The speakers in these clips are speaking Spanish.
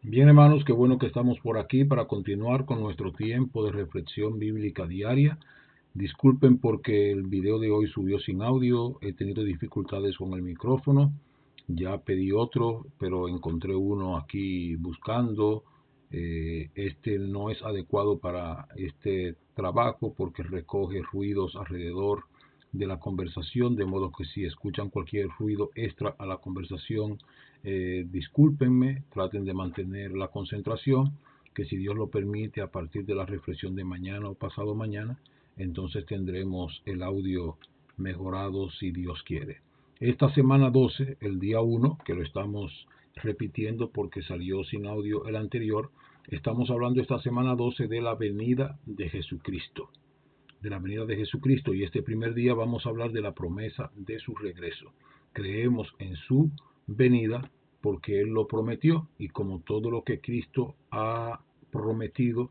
Bien, hermanos, qué bueno que estamos por aquí para continuar con nuestro tiempo de reflexión bíblica diaria. Disculpen porque el video de hoy subió sin audio, he tenido dificultades con el micrófono, ya pedí otro, pero encontré uno aquí buscando. Este no es adecuado para este trabajo porque recoge ruidos alrededor de la conversación, de modo que si escuchan cualquier ruido extra a la conversación, discúlpenme, traten de mantener la concentración, que si Dios lo permite, a partir de la reflexión de mañana o pasado mañana, entonces tendremos el audio mejorado si Dios quiere. Esta semana 12, el día 1, que lo estamos repitiendo porque salió sin audio el anterior, estamos hablando esta semana 12 de la venida de Jesucristo. De la venida de Jesucristo, y este primer día vamos a hablar de la promesa de su regreso. Creemos en su venida porque Él lo prometió, y como todo lo que Cristo ha prometido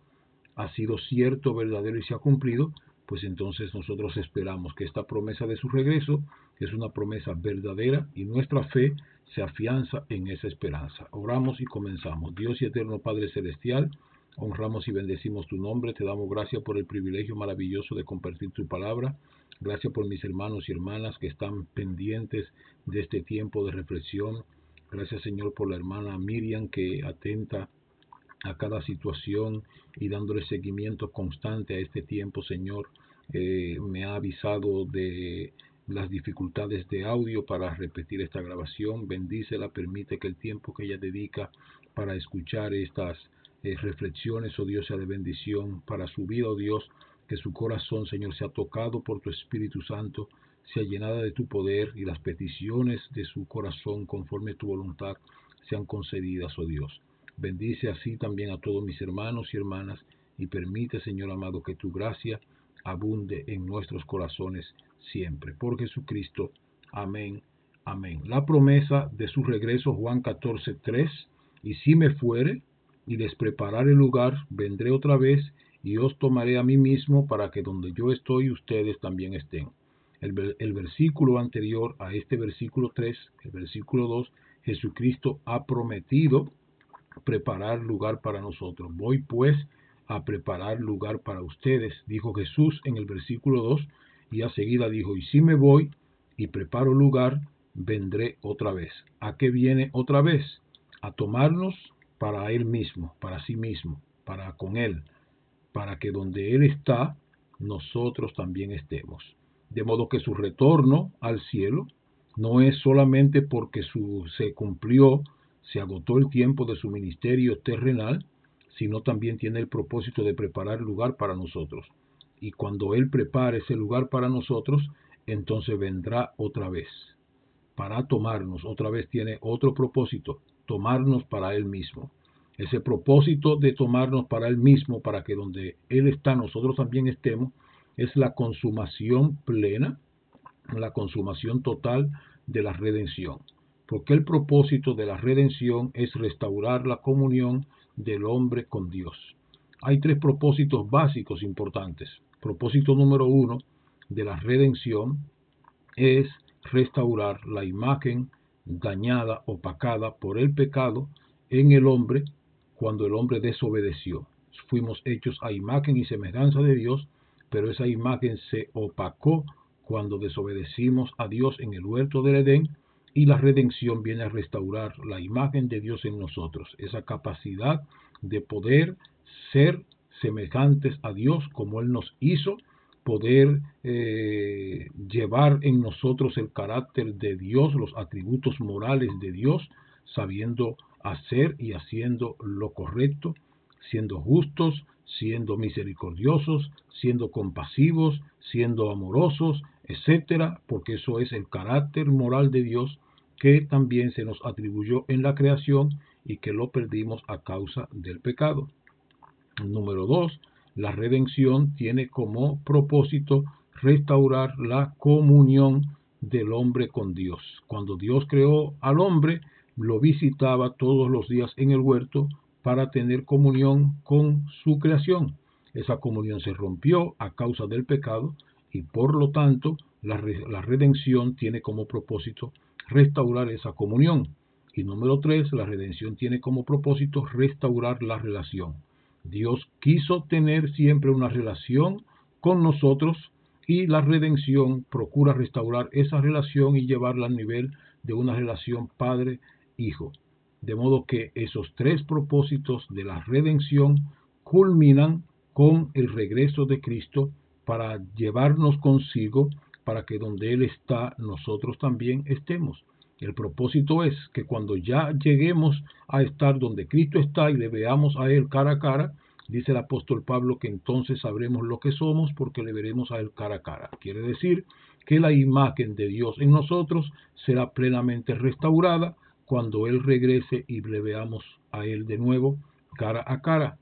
ha sido cierto, verdadero y se ha cumplido, pues entonces nosotros esperamos que esta promesa de su regreso es una promesa verdadera y nuestra fe se afianza en esa esperanza. Oramos y comenzamos. Dios y eterno Padre Celestial, honramos y bendecimos tu nombre, te damos gracias por el privilegio maravilloso de compartir tu palabra. Gracias por mis hermanos y hermanas que están pendientes de este tiempo de reflexión. Gracias, Señor, por la hermana Miriam que atenta a cada situación y dándole seguimiento constante a este tiempo, Señor. Me ha avisado de las dificultades de audio para repetir esta grabación. Bendícela, permite que el tiempo que ella dedica para escuchar estas reflexiones, oh Dios, sea de bendición para su vida, oh Dios, que su corazón, Señor, sea tocado por tu Espíritu Santo, sea llenada de tu poder y las peticiones de su corazón conforme a tu voluntad sean concedidas, oh Dios. Bendice así también a todos mis hermanos y hermanas y permite, Señor amado, que tu gracia abunde en nuestros corazones siempre. Por Jesucristo. Amén. Amén. La promesa de su regreso, Juan 14:3. Y si me fuere y les prepararé lugar, vendré otra vez y os tomaré a mí mismo para que donde yo estoy, ustedes también estén. El versículo anterior a este versículo 3, el versículo 2, Jesucristo ha prometido preparar lugar para nosotros. Voy pues a preparar lugar para ustedes, dijo Jesús en el versículo 2, y a seguida dijo, y si me voy y preparo lugar, vendré otra vez. ¿A qué viene otra vez? A tomarnos para Él mismo, para sí mismo, para con Él, para que donde Él está, nosotros también estemos. De modo que su retorno al cielo no es solamente porque se cumplió, se agotó el tiempo de su ministerio terrenal, sino también tiene el propósito de preparar lugar para nosotros. Y cuando Él prepare ese lugar para nosotros, entonces vendrá otra vez para tomarnos. Otra vez tiene otro propósito, tomarnos para Él mismo. Ese propósito de tomarnos para Él mismo, para que donde Él está, nosotros también estemos, es la consumación plena, la consumación total de la redención. Porque el propósito de la redención es restaurar la comunión del hombre con Dios. Hay tres propósitos básicos importantes. Propósito número 1 de la redención es restaurar la imagen dañada, opacada por el pecado en el hombre cuando el hombre desobedeció. Fuimos hechos a imagen y semejanza de Dios, pero esa imagen se opacó cuando desobedecimos a Dios en el huerto del Edén, y la redención viene a restaurar la imagen de Dios en nosotros, esa capacidad de poder ser semejantes a Dios como Él nos hizo, poder llevar en nosotros el carácter de Dios, los atributos morales de Dios, sabiendo hacer y haciendo lo correcto, siendo justos, siendo misericordiosos, siendo compasivos, siendo amorosos, etcétera, porque eso es el carácter moral de Dios que también se nos atribuyó en la creación y que lo perdimos a causa del pecado. Número 2, la redención tiene como propósito restaurar la comunión del hombre con Dios. Cuando Dios creó al hombre, lo visitaba todos los días en el huerto para tener comunión con su creación. Esa comunión se rompió a causa del pecado y por lo tanto la redención tiene como propósito restaurar esa comunión. Y número 3, la redención tiene como propósito restaurar la relación. Dios quiso tener siempre una relación con nosotros y la redención procura restaurar esa relación y llevarla al nivel de una relación padre-hijo. De modo que esos 3 propósitos de la redención culminan con el regreso de Cristo para llevarnos consigo, para que donde Él está, nosotros también estemos. El propósito es que cuando ya lleguemos a estar donde Cristo está y le veamos a Él cara a cara, dice el apóstol Pablo que entonces sabremos lo que somos porque le veremos a Él cara a cara. Quiere decir que la imagen de Dios en nosotros será plenamente restaurada cuando Él regrese y le veamos a Él de nuevo cara a cara.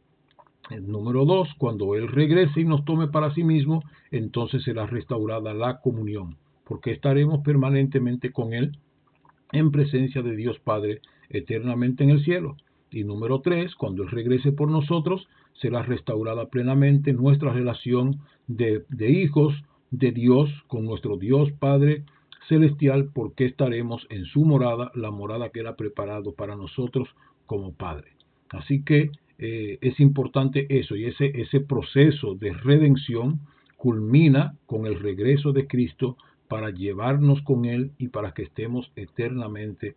El número 2, cuando Él regrese y nos tome para sí mismo, entonces será restaurada la comunión, porque estaremos permanentemente con Él en presencia de Dios Padre eternamente en el cielo. Y número 3, cuando Él regrese por nosotros, será restaurada plenamente nuestra relación de hijos de Dios con nuestro Dios Padre celestial, porque estaremos en su morada, la morada que Él ha preparado para nosotros como Padre. Así que es importante eso, y ese proceso de redención culmina con el regreso de Cristo para llevarnos con Él y para que estemos eternamente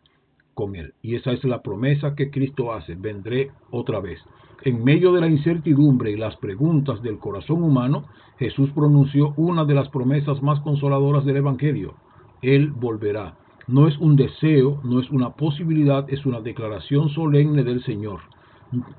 con Él. Y esa es la promesa que Cristo hace: vendré otra vez. En medio de la incertidumbre y las preguntas del corazón humano, Jesús pronunció una de las promesas más consoladoras del Evangelio: Él volverá. No es un deseo, no es una posibilidad, es una declaración solemne del Señor.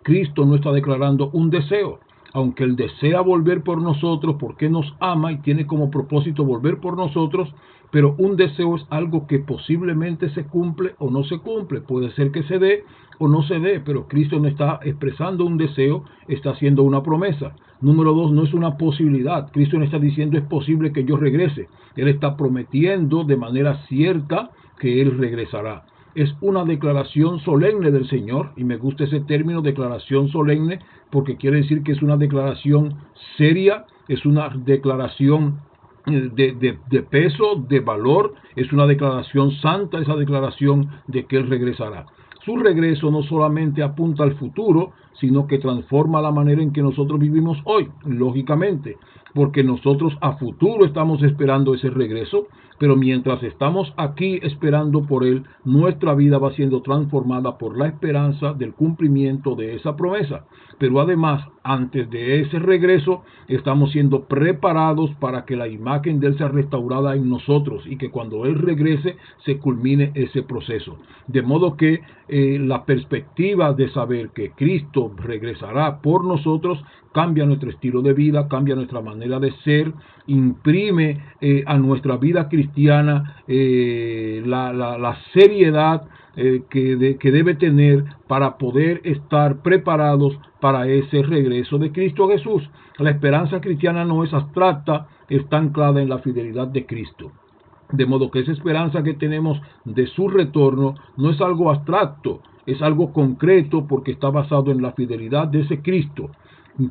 Cristo no está declarando un deseo, aunque Él desea volver por nosotros porque nos ama y tiene como propósito volver por nosotros, pero un deseo es algo que posiblemente se cumple o no se cumple, puede ser que se dé o no se dé, pero Cristo no está expresando un deseo, está haciendo una promesa. Número 2, no es una posibilidad, Cristo no está diciendo es posible que yo regrese, Él está prometiendo de manera cierta que Él regresará. Es una declaración solemne del Señor, y me gusta ese término, declaración solemne, porque quiere decir que es una declaración seria, es una declaración de peso, de valor, es una declaración santa, esa declaración de que Él regresará. Su regreso no solamente apunta al futuro, sino que transforma la manera en que nosotros vivimos hoy, lógicamente, porque nosotros a futuro estamos esperando ese regreso, pero mientras estamos aquí esperando por Él, nuestra vida va siendo transformada por la esperanza del cumplimiento de esa promesa. Pero además, antes de ese regreso, estamos siendo preparados para que la imagen de Él sea restaurada en nosotros y que cuando Él regrese se culmine ese proceso. De modo que la perspectiva de saber que Cristo regresará por nosotros cambia nuestro estilo de vida, cambia nuestra manera de ser, imprime a nuestra vida cristiana la seriedad que debe tener para poder estar preparados para ese regreso de Cristo Jesús. La esperanza cristiana no es abstracta, está anclada en la fidelidad de Cristo. De modo que esa esperanza que tenemos de su retorno no es algo abstracto, es algo concreto porque está basado en la fidelidad de ese Cristo,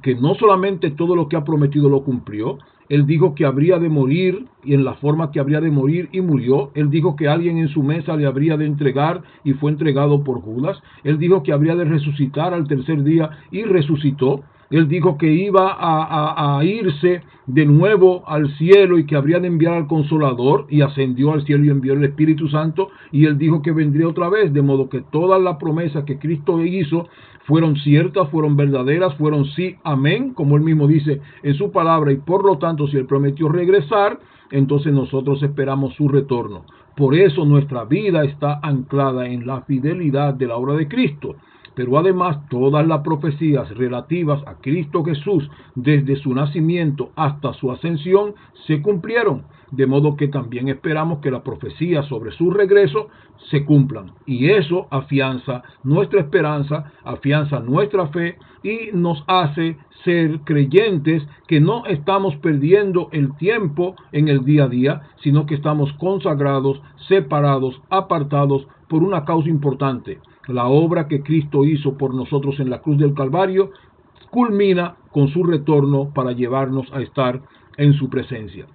que no solamente todo lo que ha prometido lo cumplió. Él dijo que habría de morir y en la forma que habría de morir y murió. Él dijo que alguien en su mesa le habría de entregar y fue entregado por Judas. Él dijo que habría de resucitar al tercer día y resucitó. Él dijo que iba a irse de nuevo al cielo y que habría de enviar al Consolador, y ascendió al cielo y envió el Espíritu Santo, y Él dijo que vendría otra vez, de modo que todas las promesas que Cristo hizo fueron ciertas, fueron verdaderas, fueron sí, amén, como Él mismo dice en su palabra, y por lo tanto si Él prometió regresar, entonces nosotros esperamos su retorno. Por eso nuestra vida está anclada en la fidelidad de la obra de Cristo. Pero además todas las profecías relativas a Cristo Jesús desde su nacimiento hasta su ascensión se cumplieron, de modo que también esperamos que las profecías sobre su regreso se cumplan. Y eso afianza nuestra esperanza, afianza nuestra fe y nos hace ser creyentes que no estamos perdiendo el tiempo en el día a día, sino que estamos consagrados, separados, apartados por una causa importante. La obra que Cristo hizo por nosotros en la cruz del Calvario culmina con su retorno para llevarnos a estar en su presencia.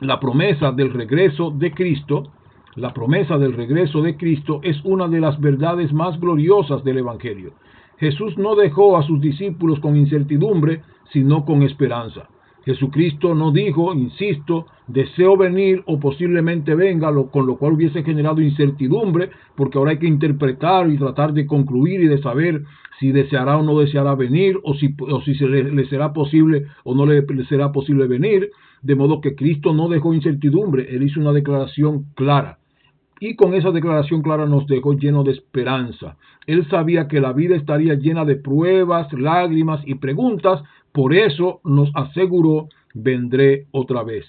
La promesa del regreso de Cristo La promesa del regreso de Cristo es una de las verdades más gloriosas del Evangelio. Jesús no dejó a sus discípulos con incertidumbre, sino con esperanza. Jesucristo no dijo, insisto, deseo venir o posiblemente venga, con lo cual hubiese generado incertidumbre, porque ahora hay que interpretar y tratar de concluir y de saber si deseará o no deseará venir, o si le será posible o no le será posible venir. De modo que Cristo no dejó incertidumbre, Él hizo una declaración clara. Y con esa declaración clara nos dejó lleno de esperanza. Él sabía que la vida estaría llena de pruebas, lágrimas y preguntas. Por eso nos aseguró, vendré otra vez.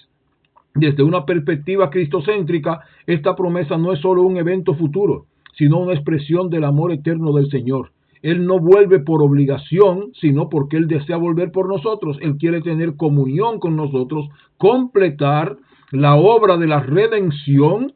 Desde una perspectiva cristocéntrica, esta promesa no es solo un evento futuro, sino una expresión del amor eterno del Señor. Él no vuelve por obligación, sino porque Él desea volver por nosotros. Él quiere tener comunión con nosotros, completar la obra de la redención,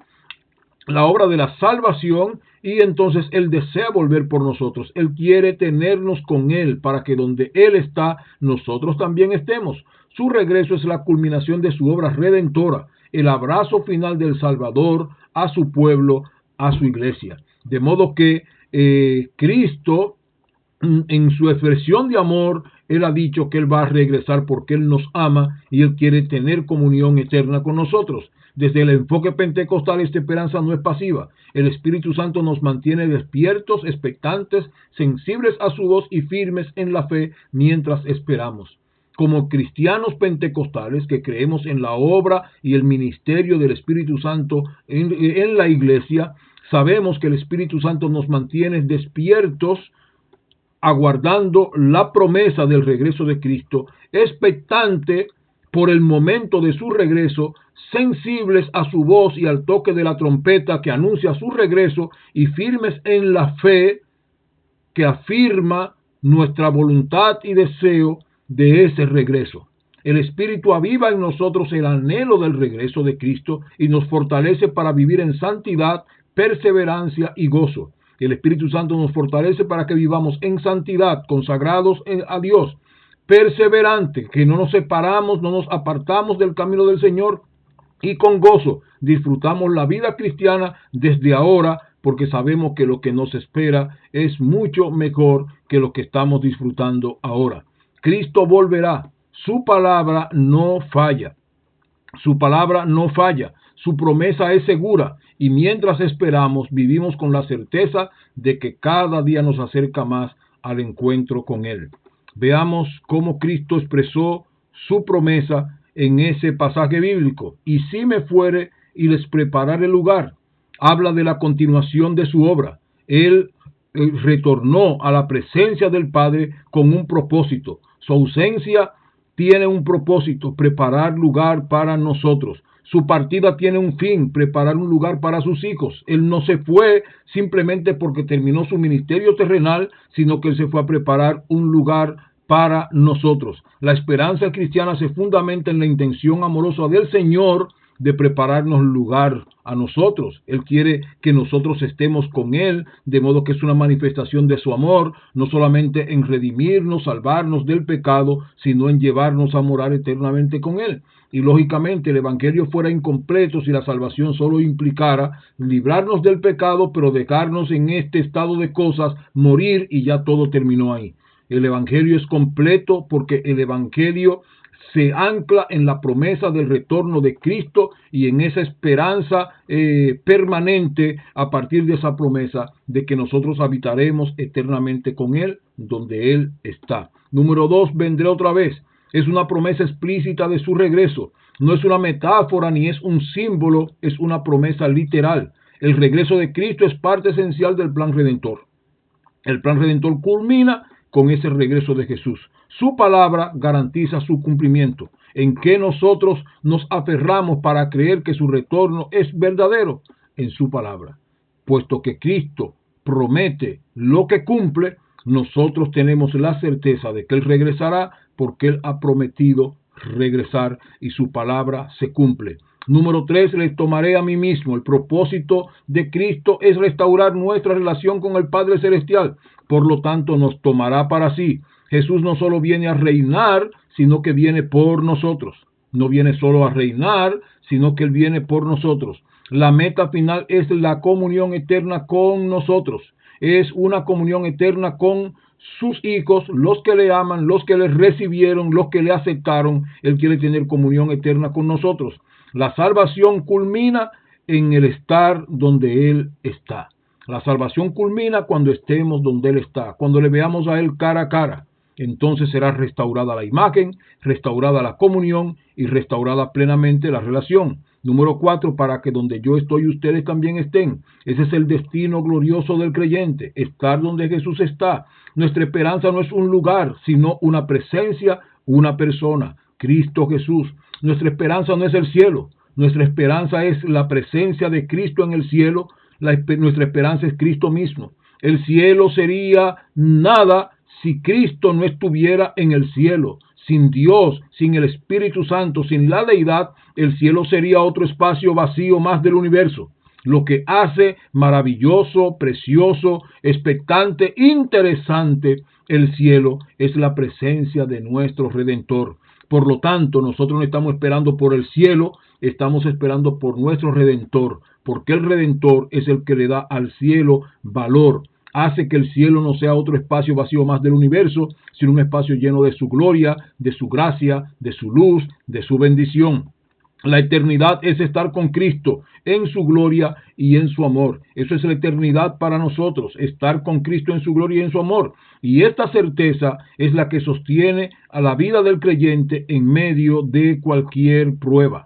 la obra de la salvación, y entonces Él desea volver por nosotros. Él quiere tenernos con Él para que donde Él está, nosotros también estemos. Su regreso es la culminación de su obra redentora, el abrazo final del Salvador a su pueblo, a su iglesia. De modo que Cristo, en su expresión de amor, Él ha dicho que Él va a regresar porque Él nos ama y Él quiere tener comunión eterna con nosotros. Desde el enfoque pentecostal, esta esperanza no es pasiva. El Espíritu Santo nos mantiene despiertos, expectantes, sensibles a su voz y firmes en la fe mientras esperamos. Como cristianos pentecostales que creemos en la obra y el ministerio del Espíritu Santo en la iglesia, sabemos que el Espíritu Santo nos mantiene despiertos, aguardando la promesa del regreso de Cristo, expectante por el momento de su regreso, sensibles a su voz y al toque de la trompeta que anuncia su regreso y firmes en la fe que afirma nuestra voluntad y deseo de ese regreso. El Espíritu aviva en nosotros el anhelo del regreso de Cristo y nos fortalece para vivir en santidad, perseverancia y gozo. El Espíritu Santo nos fortalece para que vivamos en santidad, consagrados a Dios, perseverante, que no nos separamos, no nos apartamos del camino del Señor, y con gozo disfrutamos la vida cristiana desde ahora, porque sabemos que lo que nos espera es mucho mejor que lo que estamos disfrutando ahora. Cristo volverá, su palabra no falla, su palabra no falla, su promesa es segura, y mientras esperamos vivimos con la certeza de que cada día nos acerca más al encuentro con Él. Veamos cómo Cristo expresó su promesa en ese pasaje bíblico. Y si me fuere y les prepararé lugar. Habla de la continuación de su obra. Él retornó a la presencia del Padre con un propósito. Su ausencia tiene un propósito, preparar lugar para nosotros. Su partida tiene un fin, preparar un lugar para sus hijos. Él no se fue simplemente porque terminó su ministerio terrenal, sino que Él se fue a preparar un lugar para nosotros. La esperanza cristiana se fundamenta en la intención amorosa del Señor de prepararnos lugar a nosotros. Él quiere que nosotros estemos con Él, de modo que es una manifestación de su amor, no solamente en redimirnos, salvarnos del pecado, sino en llevarnos a morar eternamente con Él. Y lógicamente el Evangelio fuera incompleto si la salvación solo implicara librarnos del pecado, pero dejarnos en este estado de cosas, morir y ya todo terminó ahí. El Evangelio es completo porque el Evangelio se ancla en la promesa del retorno de Cristo y en esa esperanza permanente a partir de esa promesa de que nosotros habitaremos eternamente con Él, donde Él está. Número 2, vendré otra vez. Es una promesa explícita de su regreso. No es una metáfora ni es un símbolo, es una promesa literal. El regreso de Cristo es parte esencial del plan redentor. El plan redentor culmina con ese regreso de Jesús. Su palabra garantiza su cumplimiento. ¿En qué nosotros nos aferramos para creer que su retorno es verdadero? En su palabra. Puesto que Cristo promete lo que cumple, nosotros tenemos la certeza de que Él regresará porque Él ha prometido regresar y su palabra se cumple. Número 3, les tomaré a mí mismo. El propósito de Cristo es restaurar nuestra relación con el Padre Celestial. Por lo tanto, nos tomará para sí. Jesús no solo viene a reinar, sino que viene por nosotros. No viene solo a reinar, sino que Él viene por nosotros. La meta final es la comunión eterna con nosotros. Es una comunión eterna con sus hijos, los que le aman, los que le recibieron, los que le aceptaron. Él quiere tener comunión eterna con nosotros. La salvación culmina en el estar donde Él está. La salvación culmina cuando estemos donde Él está, cuando le veamos a Él cara a cara. Entonces será restaurada la imagen, restaurada la comunión y restaurada plenamente la relación. Número 4, para que donde yo estoy ustedes también estén. Ese es el destino glorioso del creyente, estar donde Jesús está. Nuestra esperanza no es un lugar, sino una presencia, una persona, Cristo Jesús. Nuestra esperanza no es el cielo, nuestra esperanza es la presencia de Cristo en el cielo. Nuestra esperanza es Cristo mismo. El cielo sería nada si Cristo no estuviera en el cielo. Sin Dios, sin el Espíritu Santo, sin la deidad, el cielo sería otro espacio vacío más del universo. Lo que hace maravilloso, precioso, expectante, interesante el cielo es la presencia de nuestro Redentor. Por lo tanto, nosotros no estamos esperando por el cielo, estamos esperando por nuestro Redentor, porque el Redentor es el que le da al cielo valor. Hace que el cielo no sea otro espacio vacío más del universo, sino un espacio lleno de su gloria, de su gracia, de su luz, de su bendición. La eternidad es estar con Cristo en su gloria y en su amor. Eso es la eternidad para nosotros, estar con Cristo en su gloria y en su amor. Y esta certeza es la que sostiene a la vida del creyente en medio de cualquier prueba.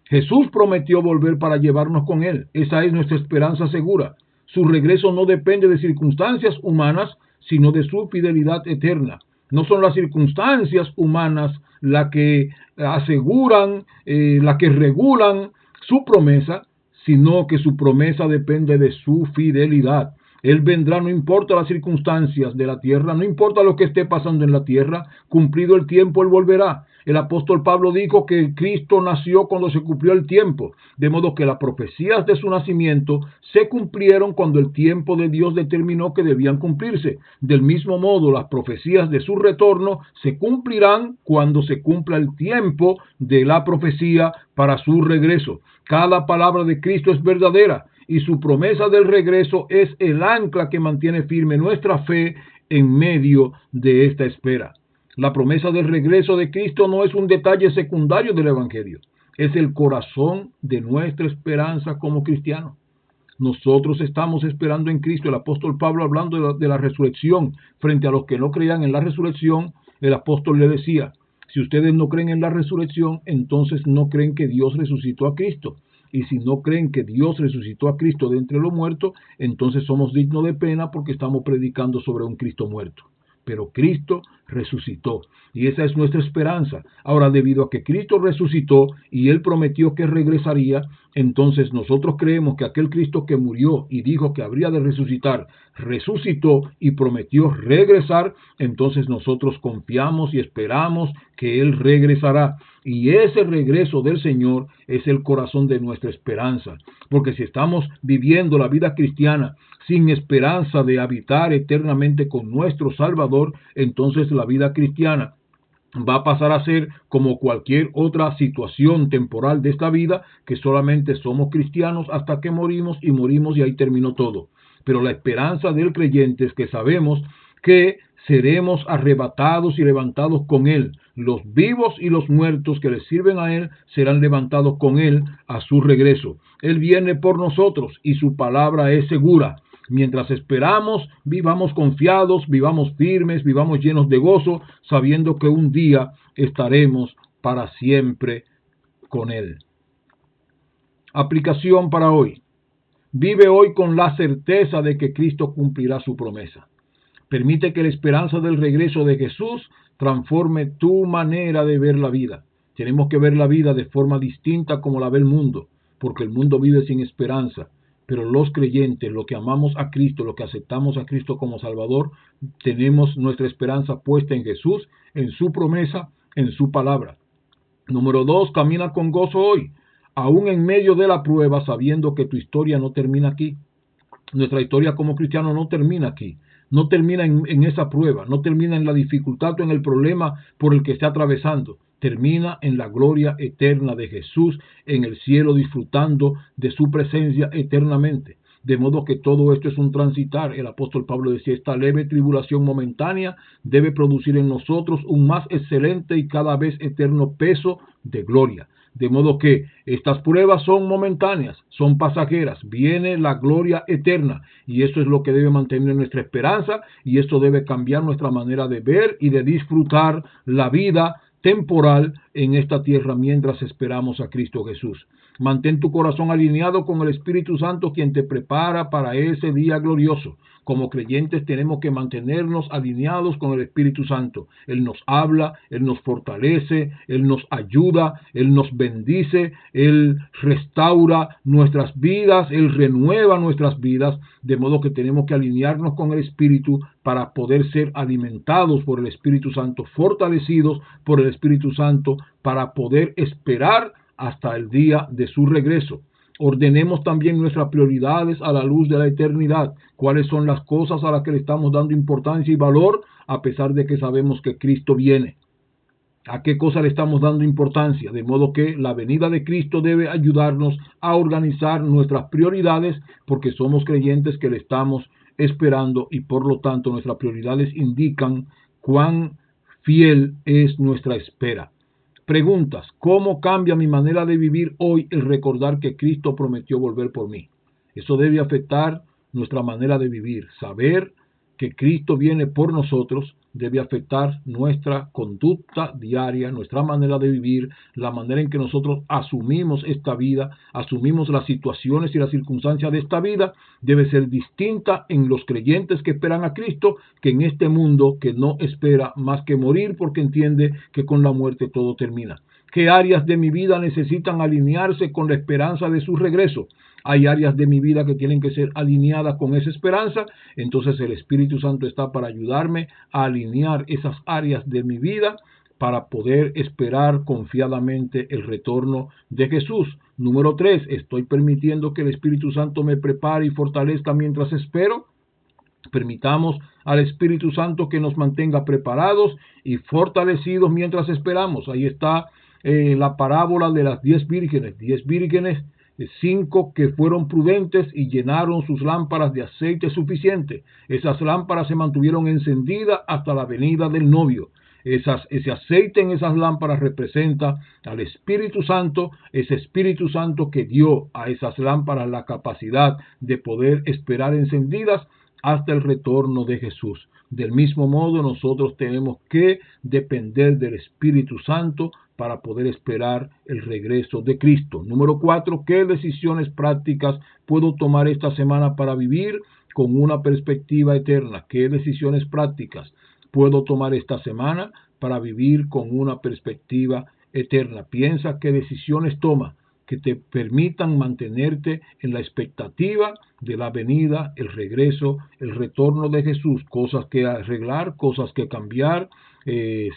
Jesús prometió volver para llevarnos con Él. Esa es nuestra esperanza segura. Su regreso no depende de circunstancias humanas, sino de su fidelidad eterna. No son las circunstancias humanas las que aseguran, las que regulan su promesa, sino que su promesa depende de su fidelidad. Él vendrá, no importa las circunstancias de la tierra, no importa lo que esté pasando en la tierra, cumplido el tiempo, Él volverá. El apóstol Pablo dijo que Cristo nació cuando se cumplió el tiempo, de modo que las profecías de su nacimiento se cumplieron cuando el tiempo de Dios determinó que debían cumplirse. Del mismo modo, las profecías de su retorno se cumplirán cuando se cumpla el tiempo de la profecía para su regreso. Cada palabra de Cristo es verdadera y su promesa del regreso es el ancla que mantiene firme nuestra fe en medio de esta espera. La promesa del regreso de Cristo no es un detalle secundario del Evangelio, es el corazón de nuestra esperanza como cristianos. Nosotros estamos esperando en Cristo. El apóstol Pablo, hablando de la resurrección, frente a los que no creían en la resurrección, el apóstol le decía: si ustedes no creen en la resurrección, entonces no creen que Dios resucitó a Cristo. Y si no creen que Dios resucitó a Cristo de entre los muertos, entonces somos dignos de pena porque estamos predicando sobre un Cristo muerto. Pero Cristo resucitó y esa es nuestra esperanza. Ahora, debido a que Cristo resucitó y Él prometió que regresaría, entonces nosotros creemos que aquel Cristo que murió y dijo que habría de resucitar, resucitó y prometió regresar. Entonces nosotros confiamos y esperamos que Él regresará. Y ese regreso del Señor es el corazón de nuestra esperanza. Porque si estamos viviendo la vida cristiana sin esperanza de habitar eternamente con nuestro Salvador, entonces la vida cristiana va a pasar a ser como cualquier otra situación temporal de esta vida, que solamente somos cristianos hasta que morimos y ahí terminó todo. Pero la esperanza del creyente es que sabemos que seremos arrebatados y levantados con Él. Los vivos y los muertos que le sirven a Él serán levantados con Él a su regreso. Él viene por nosotros y su palabra es segura. Mientras esperamos, vivamos confiados, vivamos firmes, vivamos llenos de gozo, sabiendo que un día estaremos para siempre con Él. Aplicación para hoy. Vive hoy con la certeza de que Cristo cumplirá su promesa. Permite que la esperanza del regreso de Jesús transforme tu manera de ver la vida. Tenemos que ver la vida de forma distinta como la ve el mundo, porque el mundo vive sin esperanza. Pero los creyentes, los que amamos a Cristo, los que aceptamos a Cristo como Salvador, tenemos nuestra esperanza puesta en Jesús, en su promesa, en su palabra. Número 2, camina con gozo hoy, aún en medio de la prueba, sabiendo que tu historia no termina aquí. Nuestra historia como cristiano no termina aquí. No termina en esa prueba, no termina en la dificultad o en el problema por el que esté atravesando. termina en la gloria eterna de Jesús en el cielo, disfrutando de su presencia eternamente. De modo que todo esto es un transitar. El apóstol Pablo decía, esta leve tribulación momentánea debe producir en nosotros un más excelente y cada vez eterno peso de gloria. De modo que estas pruebas son momentáneas, son pasajeras, viene la gloria eterna y eso es lo que debe mantener nuestra esperanza y esto debe cambiar nuestra manera de ver y de disfrutar la vida temporal en esta tierra mientras esperamos a Cristo Jesús. Mantén tu corazón alineado con el Espíritu Santo, quien te prepara para ese día glorioso. Como creyentes tenemos que mantenernos alineados con el Espíritu Santo. Él nos habla, Él nos fortalece, Él nos ayuda, Él nos bendice, Él restaura nuestras vidas, Él renueva nuestras vidas, de modo que tenemos que alinearnos con el Espíritu para poder ser alimentados por el Espíritu Santo, fortalecidos por el Espíritu Santo, para poder esperar hasta el día de su regreso. Ordenemos también nuestras prioridades a la luz de la eternidad. ¿Cuáles son las cosas a las que le estamos dando importancia y valor a pesar de que sabemos que Cristo viene? ¿A qué cosa le estamos dando importancia? De modo que la venida de Cristo debe ayudarnos a organizar nuestras prioridades porque somos creyentes que le estamos esperando y por lo tanto nuestras prioridades indican cuán fiel es nuestra espera. Preguntas: ¿cómo cambia mi manera de vivir hoy el recordar que Cristo prometió volver por mí? Eso debe afectar nuestra manera de vivir. Saber que Cristo viene por nosotros debe afectar nuestra conducta diaria, nuestra manera de vivir, la manera en que nosotros asumimos esta vida, asumimos las situaciones y las circunstancias de esta vida, debe ser distinta en los creyentes que esperan a Cristo que en este mundo que no espera más que morir porque entiende que con la muerte todo termina. ¿Qué áreas de mi vida necesitan alinearse con la esperanza de su regreso? Hay áreas de mi vida que tienen que ser alineadas con esa esperanza, entonces el Espíritu Santo está para ayudarme a alinear esas áreas de mi vida para poder esperar confiadamente el retorno de Jesús. Número 3, ¿estoy permitiendo que el Espíritu Santo me prepare y fortalezca mientras espero? Permitamos al Espíritu Santo que nos mantenga preparados y fortalecidos mientras esperamos. Ahí está la parábola de las 10 vírgenes. 10 vírgenes, 5 que fueron prudentes y llenaron sus lámparas de aceite suficiente. Esas lámparas se mantuvieron encendidas hasta la venida del novio. Ese aceite en esas lámparas representa al Espíritu Santo, ese Espíritu Santo que dio a esas lámparas la capacidad de poder esperar encendidas hasta el retorno de Jesús. Del mismo modo, nosotros tenemos que depender del Espíritu Santo para poder esperar el regreso de Cristo. Número 4, ¿qué decisiones prácticas puedo tomar esta semana para vivir con una perspectiva eterna? ¿Qué decisiones prácticas puedo tomar esta semana para vivir con una perspectiva eterna? Piensa qué decisiones toma que te permitan mantenerte en la expectativa de la venida, el regreso, el retorno de Jesús, cosas que arreglar, cosas que cambiar,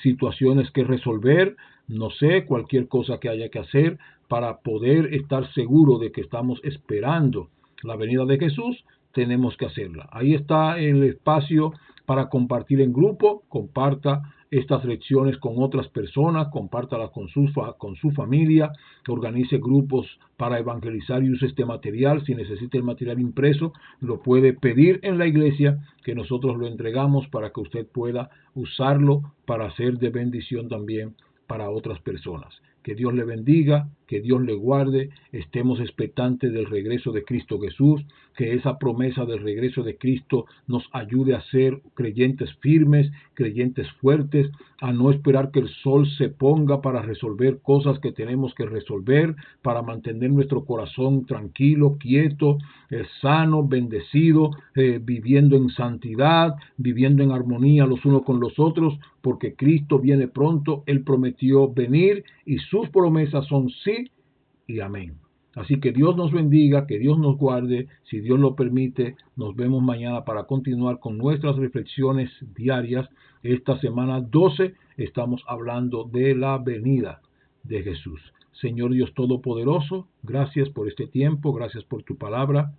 situaciones que resolver, no sé, cualquier cosa que haya que hacer para poder estar seguro de que estamos esperando la venida de Jesús, tenemos que hacerla. Ahí está el espacio para compartir en grupo. Comparta estas lecciones con otras personas, compártalas con su familia, organice grupos para evangelizar y use este material. Si necesita el material impreso, lo puede pedir en la iglesia, que nosotros lo entregamos para que usted pueda usarlo para ser de bendición también para otras personas. Que Dios le bendiga, que Dios le guarde, estemos expectantes del regreso de Cristo Jesús, que esa promesa del regreso de Cristo nos ayude a ser creyentes firmes, creyentes fuertes, a no esperar que el sol se ponga para resolver cosas que tenemos que resolver, para mantener nuestro corazón tranquilo, quieto, sano, bendecido, viviendo en santidad, viviendo en armonía los unos con los otros, porque Cristo viene pronto. Él prometió venir y sus promesas son sí y amén. Así que Dios nos bendiga, que Dios nos guarde. Si Dios lo permite, nos vemos mañana para continuar con nuestras reflexiones diarias. Esta semana 12 estamos hablando de la venida de Jesús. Señor Dios Todopoderoso, gracias por este tiempo, gracias por tu palabra.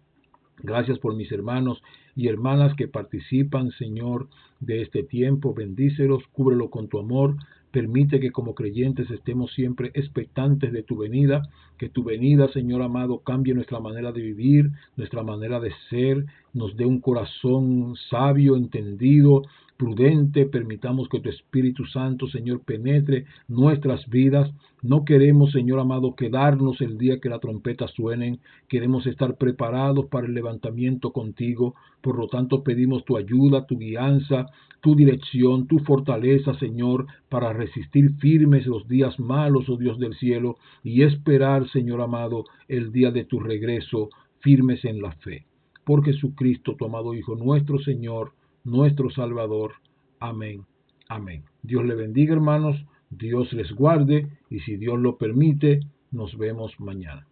Gracias por mis hermanos y hermanas que participan, Señor, de este tiempo. Bendícelos, cúbrelo con tu amor. Permite que como creyentes estemos siempre expectantes de tu venida, que tu venida, Señor amado, cambie nuestra manera de vivir, nuestra manera de ser, nos dé un corazón sabio, entendido, prudente. Permitamos que tu Espíritu Santo, Señor, penetre nuestras vidas. No queremos, Señor amado, quedarnos el día que la trompeta suenen. Queremos estar preparados para el levantamiento contigo. Por lo tanto, pedimos tu ayuda, tu guianza, tu dirección, tu fortaleza, Señor, para resistir firmes los días malos, oh Dios del cielo, y esperar, Señor amado, el día de tu regreso, firmes en la fe. Por Jesucristo, tu amado Hijo, nuestro Señor, nuestro Salvador. Amén. Amén. Dios le bendiga, hermanos. Dios les guarde, y si Dios lo permite, nos vemos mañana.